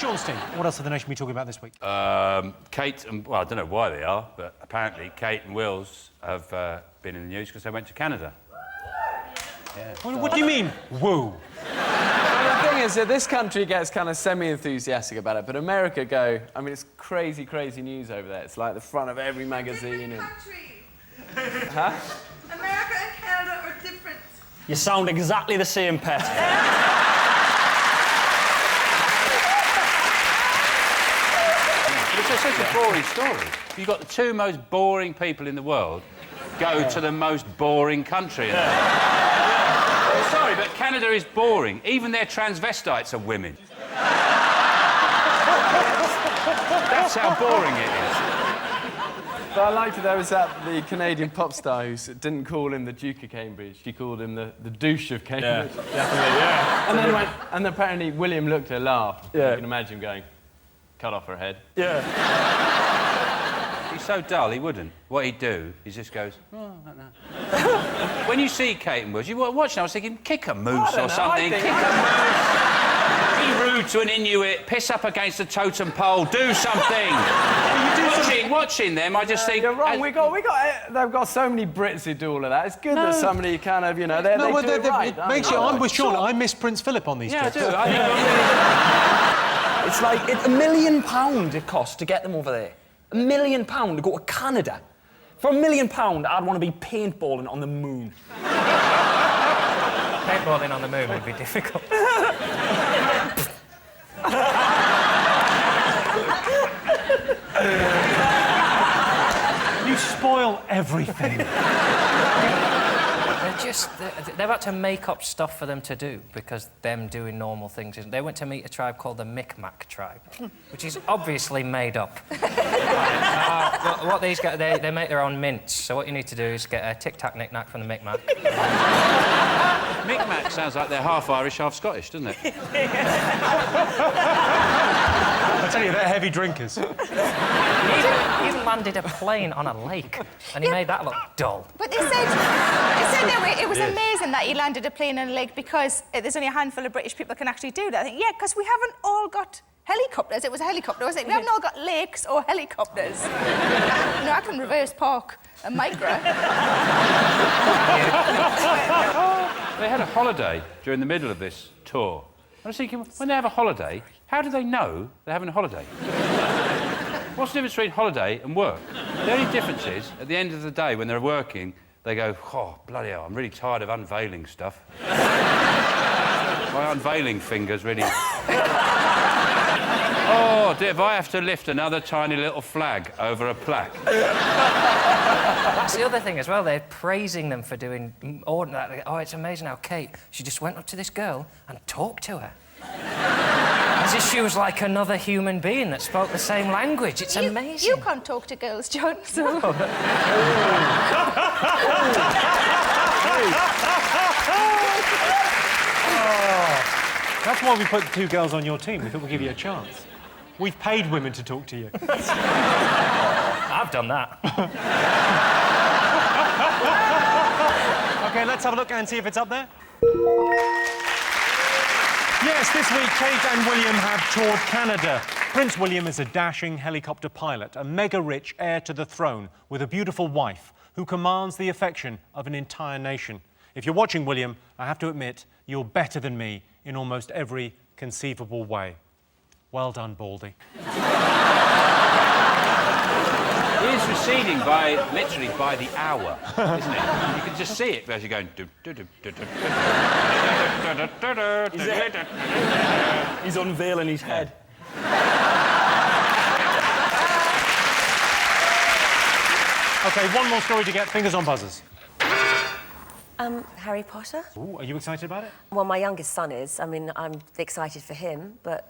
Sean Steen, what else are the nation be talking about this week? Kate and... Well, I don't know why they are, but apparently Kate and Wills have been in the news because they went to Canada. Yeah. What do you mean, woo? Well, the thing is that this country gets kind of semi-enthusiastic about it, but America go... I mean, it's crazy, crazy news over there. It's like the front of every magazine and... Countries. Huh? America and Canada are different. You sound exactly the same, Pet. It's such a boring story. You've got the two most boring people in the world go to the most boring country. Sorry, but Canada is boring. Even their transvestites are women. That's how boring it is. But I liked it, there was the Canadian pop star who didn't call him the Duke of Cambridge, she called him the douche of Cambridge. Yeah, definitely, yeah. And then and apparently William looked at her, laughed. Yeah. You can imagine him going, cut off her head. Yeah. He's so dull, he wouldn't. What he'd do, he just goes, oh, I don't know. When you see Kate and Wills, you watch now, I was thinking, kick a moose or something. Kick a moose. Be rude to an Inuit, piss up against a totem pole, do something. Watching them, I just think... You're wrong, they've got so many Brits who do all of that. It's good that somebody kind of, you know, they do it right. I'm with Sean, I miss Prince Philip on these trips. Yeah, I do. It's like £1 million it costs to get them over there. £1 million to go to Canada. For £1 million, I'd want to be paintballing on the moon. Paintballing on the moon would be difficult. You spoil everything. They've had to make up stuff for them to do because them doing normal things isn't. They went to meet a tribe called the Micmac tribe, which is obviously made up. What these guys, they make their own mints, so what you need to do is get a tic-tac knick-knack from the Micmac. Micmac sounds like they're half Irish, half Scottish, doesn't it? I tell you, they're heavy drinkers. He even landed a plane on a lake, and he made that look dull. But they said that it was amazing that he landed a plane on a lake because there's only a handful of British people can actually do that. I think, yeah, because we haven't all got helicopters. It was a helicopter, wasn't it? We haven't all got lakes or helicopters. I can reverse park a Micra. They had a holiday during the middle of this tour. I was thinking, when they have a holiday, how do they know they're having a holiday? What's the difference between holiday and work? The only difference is, at the end of the day, when they're working, they go, oh, bloody hell, I'm really tired of unveiling stuff. My unveiling finger's really... Oh, dear, if I have to lift another tiny little flag over a plaque. That's the other thing as well, they're praising them for doing ordinary... Oh, it's amazing how Kate, she just went up to this girl and talked to her. As if she was like another human being that spoke the same language. It's amazing. You can't talk to girls, John, so... That's why we put two girls on your team. We thought we'd give you a chance. We've paid women to talk to you. I've done that. OK, let's have a look and see if it's up there. Yes, this week, Kate and William have toured Canada. Prince William is a dashing helicopter pilot, a mega-rich heir to the throne with a beautiful wife who commands the affection of an entire nation. If you're watching, William, I have to admit, you're better than me in almost every conceivable way. Well done, Baldy. He is receding literally by the hour, isn't it? You can just see it as you're going... He's unveiling his head. OK, one more story to get. Fingers on buzzers. Harry Potter. Ooh, are you excited about it? Well, my youngest son is. I mean, I'm excited for him, but...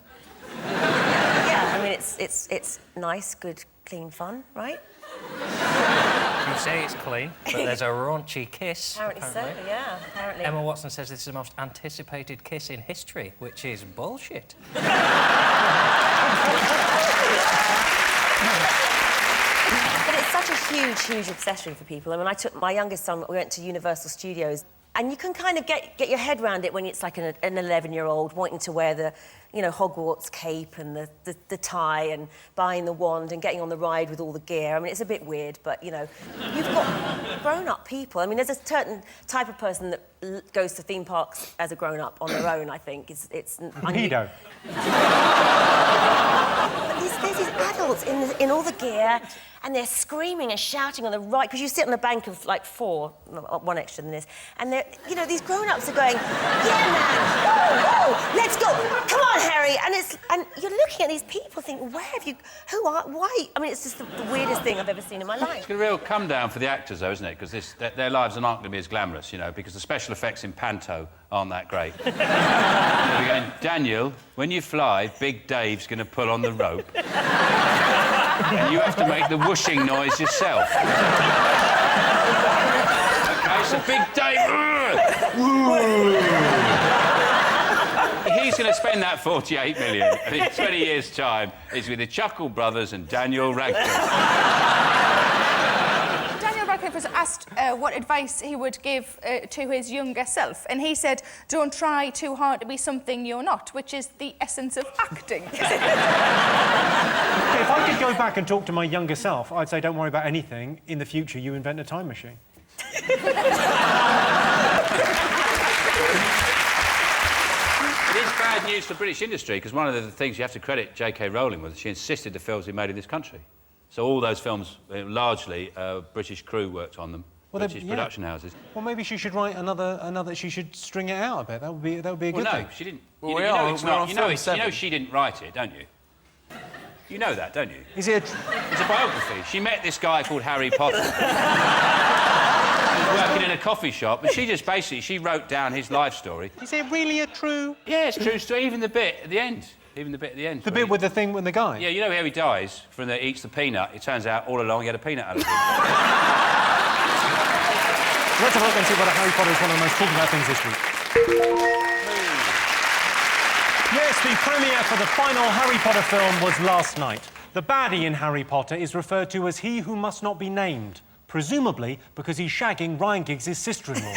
yeah, I mean, it's nice, good, clean fun, right? You say it's clean, but there's a raunchy kiss. Apparently so, yeah, apparently. Emma Watson says this is the most anticipated kiss in history, which is bullshit. But it's such a huge, huge obsession for people. I mean, I took my youngest son, we went to Universal Studios And you can kind of get your head around it when it's like an 11-year-old wanting to wear the, you know, Hogwarts cape and the tie and buying the wand and getting on the ride with all the gear. I mean, it's a bit weird, but, you know, you've got grown-up people. I mean, there's a certain type of person that goes to theme parks as a grown-up on their own, I think. It's Pedo. But there's these adults in all the gear, and they're screaming and shouting on the ride, because you sit on a bank of, like, 4, one extra than this, and they're, you know, these grown-ups are going, yeah, man, whoa, let's go, come on, Harry, and you're looking at these people thinking, why? I mean, it's just the weirdest thing I've ever seen in my life. It's going to real come down for the actors, though, isn't it? Because their lives aren't going to be as glamorous, you know, because the special effects in Panto aren't that great. They're going, Daniel, when you fly, Big Dave's going to pull on the rope. And you have to make the whooshing noise yourself. OK, so Big Dave... He's going to spend that 48 million, and in 20 years' time, he's with the Chuckle Brothers and Daniel Radcliffe. Daniel Radcliffe was asked what advice he would give to his younger self, and he said, don't try too hard to be something you're not, which is the essence of acting. If I could go back and talk to my younger self, I'd say, don't worry about anything. In the future, you invent a time machine. It is bad news for British industry, because one of the things you have to credit J.K. Rowling with, she insisted the films be made in this country. So all those films, largely, British crew worked on them, British production houses. Well, maybe she should write another. She should string it out a bit. That would be a good thing. No, she didn't. Well, you know it's not. You know she didn't write it, don't you? You know that, don't you? Is it? It's a biography. She met this guy called Harry Potter. He was working in a coffee shop, and she just basically wrote down his life story. Is it really a true? Yeah, it's true story. Even the bit at the end. The bit with the thing with the guy? Yeah, you know how he dies from he eats the peanut. It turns out all along he had a peanut allergy. Let's have a look and see whether Harry Potter is one of the most talked about things this week. Yes, the premiere for the final Harry Potter film was last night. The baddie in Harry Potter is referred to as he who must not be named, presumably because he's shagging Ryan Giggs' sister-in-law.